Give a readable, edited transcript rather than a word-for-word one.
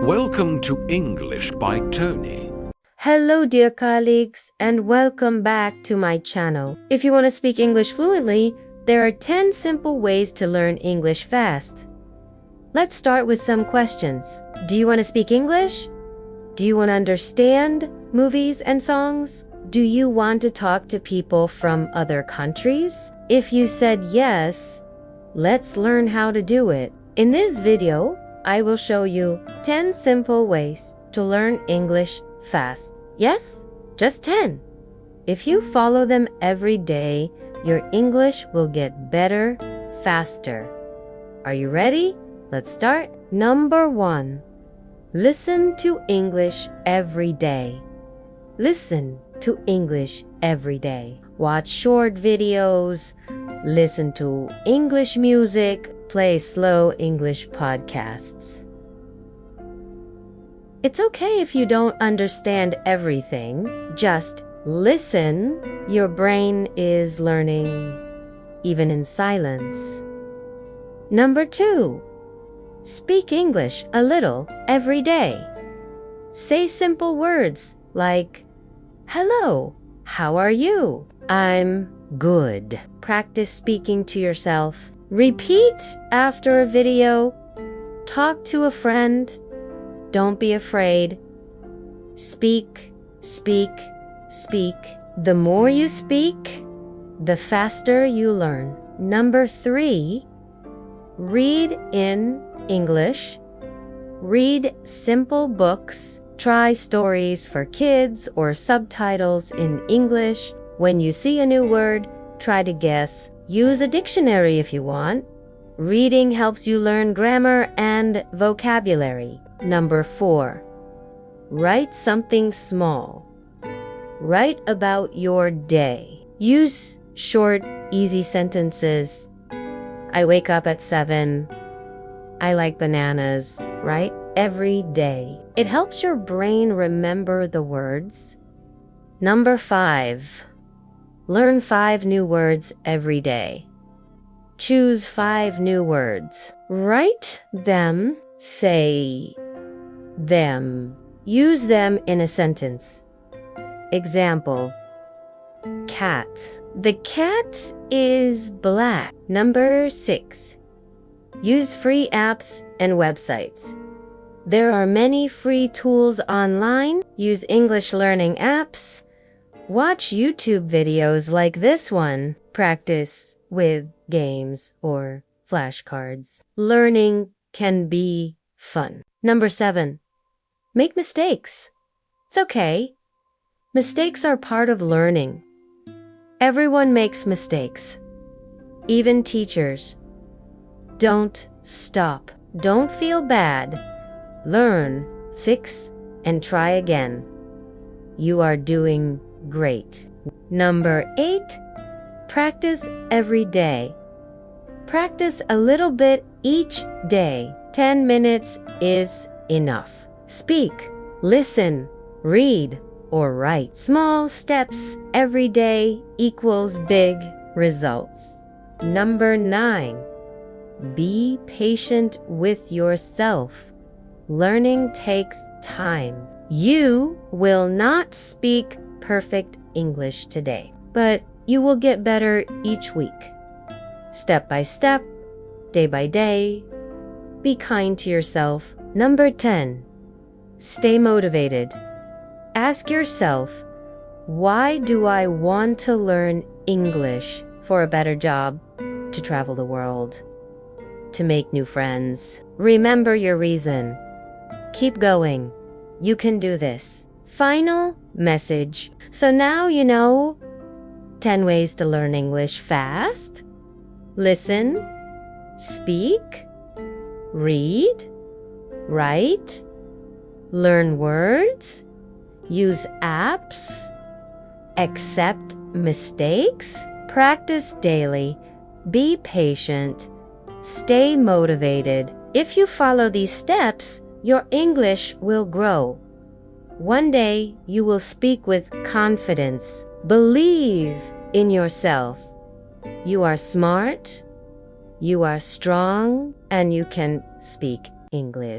Welcome to English by Tony. Hello dear colleagues and welcome back to my channel. If you want to speak English fluently, there are 10 simple ways to learn English fast. Let's start with some questions. Do you want to speak English? Do you want to understand movies and songs? Do you want to talk to people from other countries? If you said yes, let's learn how to do it. In this video, I will show you 10 simple ways to learn English fast. Yes, just 10. If you follow them every day, your English will get better faster. Are you ready? Let's start. Number 1. Listen to English every day. Listen to English every day. Watch short videos, listen to English music, play slow English podcasts. It's okay if you don't understand everything. Just listen. Your brain is learning even in silence. Number 2. Speak English a little every day. Say simple words like, "Hello, how are you? I'm good." Practice speaking to yourself. Repeat after a video. Talk to a friend. Don't be afraid. Speak, speak, speak. The more you speak, the faster you learn. Number 3, read in English. Read simple books. Try stories for kids or subtitles in English. When you see a new word, try to guess. Use a dictionary if you want. Reading helps you learn grammar and vocabulary. Number 4, write something small. Write about your day. Use short, easy sentences. I wake up at 7. I like bananas, right? Every day. It helps your brain remember the words. Number 5, learn 5 new words every day. Choose 5 new words. Write them, say them. Use them in a sentence. Example, cat. The cat is black. Number 6, use free apps and websites. There are many free tools online. Use English learning apps. Watch YouTube videos like this one. Practice with games or flashcards. Learning can be fun. Number 7, make mistakes. It's okay. Mistakes are part of learning. Everyone makes mistakes, even teachers. Don't stop. Don't feel bad. Learn, fix, and try again. You are doing great. Number 8, practice every day. Practice a little bit each day. 10 minutes is enough. Speak, listen, read, or write. Small steps every day equals big results. Number 9, be patient with yourself. Learning takes time. You will not speak perfect English today, but you will get better each week. Step by step, day by day. Be kind to yourself. Number 10, stay motivated. Ask yourself, why do I want to learn English? For a better job, to travel the world, to make new friends. Remember your reason. Keep going. You can do this. Final message. So now you know 10 ways to learn English fast. Listen, speak, read, write, learn words, use apps, accept mistakes, practice daily, be patient, stay motivated. If you follow these steps, your English will grow. One day, you will speak with confidence. Believe in yourself. You are smart, you are strong, and you can speak English.